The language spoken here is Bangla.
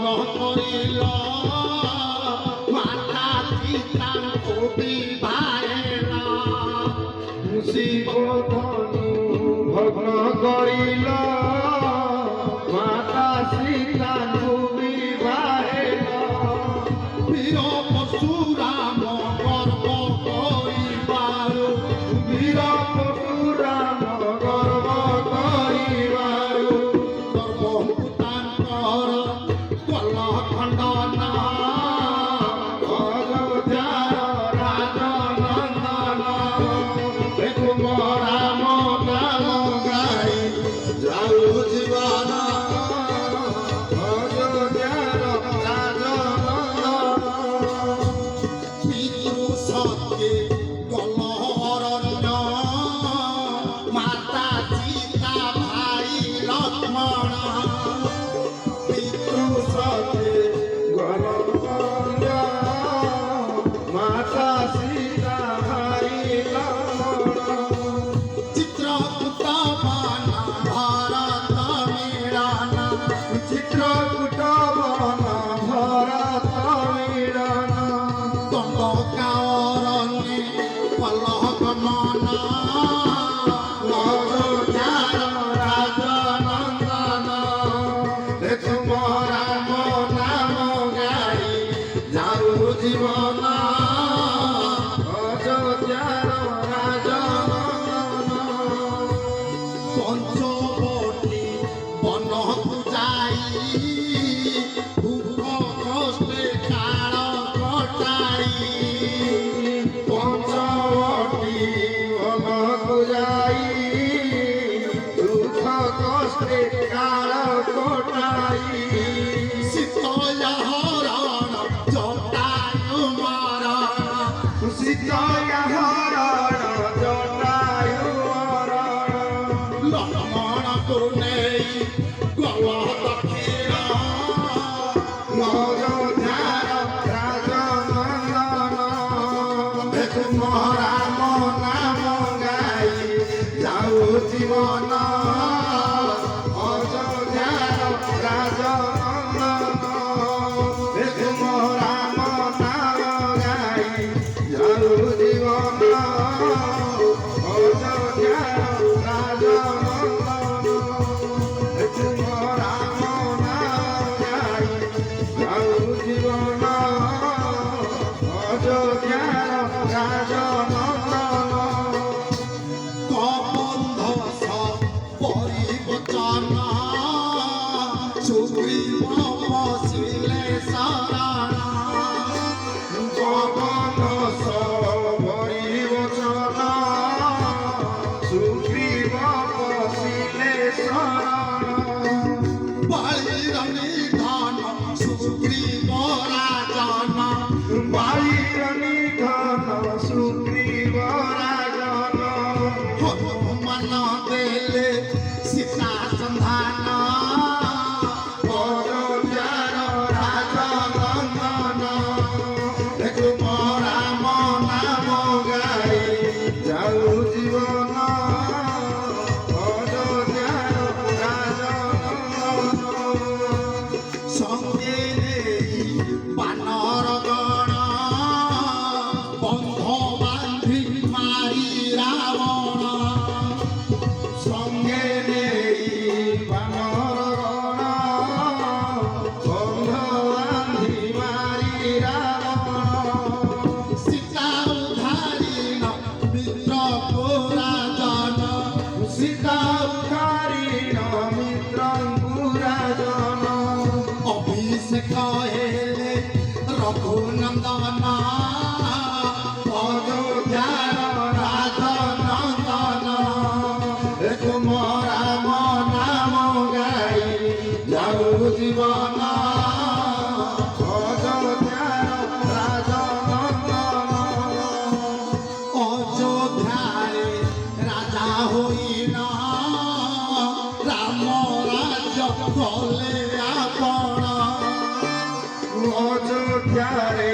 করিল মাতা চিতাঙ্কু বিবাহেল শিব ধনু ভগ্ন করিল মাতা সীতাঙ্কু বিবাহেল বীর পরশুরাম গর্ব করিবারু বীর পরশুরাম গর্ব করিবারু গর্ব তাঙ্কর কল খণ্ডন অযোধ্যার রাজনন্দন দেখুম রাম নাম গাই যাও জীবন অযোধ্যার রাজনন্দন পিতৃ সত্যে গল অরণ্য মাতা সীতা ভাই লক্ষ্মণ পিতৃ সত্যে গণকন্দ মাতা সীতা ভাই লক্ষ্মণ চিত্রকূট বন ভরত মিলন চিত্রকূট বন ভরত মিলন দণ্ডকারণ্যে ফলগমন অযোধ্যার রাজনন্দন দেখুম রাম নাম গাই যাও জীবন অযোধ্যার রাজনন্দন পঞ্চবটী বনকু যাই ভূপ কষ্টে কাଳ কটাই পঞ্চবটী বনকু যাই দুঃখ কষ্টে কাল কোটাই শীতয়া হরণ জটায়ু মরণ সীতয়া হরণ জটায়ু মরণ লক্ষ্মণକୁ ନେଇ ଗଲ ଦକ୍ଷିଣ অযোଧ୍যার রাজনন্দন ଦେଖୁମ ରାମ ନାମ ଗାଇ ଯାଉ ଜୀବନ অযোধ্যার রাজনন্দন দেখুম রাম নাম গাই যাও জীবন অযোধ্যার রাজনন্দন দেখুম রাম নাম গাই যাও জীবন অযোধ্যার রাজনন্দন কবন্ধ পরিবচন সুগ্রীব বসিলে শরণ পবন পরিবচন সুগ্রীব বসিলে শরণ বালির নিধন সুগ্রীব রাজন বালির নিধন সুগ্রীব রাজন হনুমান দেলে সীতা সন্ধান অযোধ্যার রাজনন্দন দেখুম রাম নাম গাই যাও জীবন অযোধ্যার রাজনন্দন সঙ্গে নেই বানর গণ বন্ধ বান্ধি মারি রাবণ সঙ্গে নেই বানর গণ বন্ধ বান্ধি মারি রাবণ সীতা উদ্ধারিণ মিত্র পুরাজন সীতা উদ্ধারিণ মিত্রঙ্কু রাজন অভিষেক হেলে রঘুনন্দন অযোধ্যার রাজনন্দন দেখুম রাম নাম গাই যাও জীবন অযোধ্যার রাজনন্দন অযোধ্যারে রাজা হইন রাম রাজ্য কলে আপন অযোধ্যারে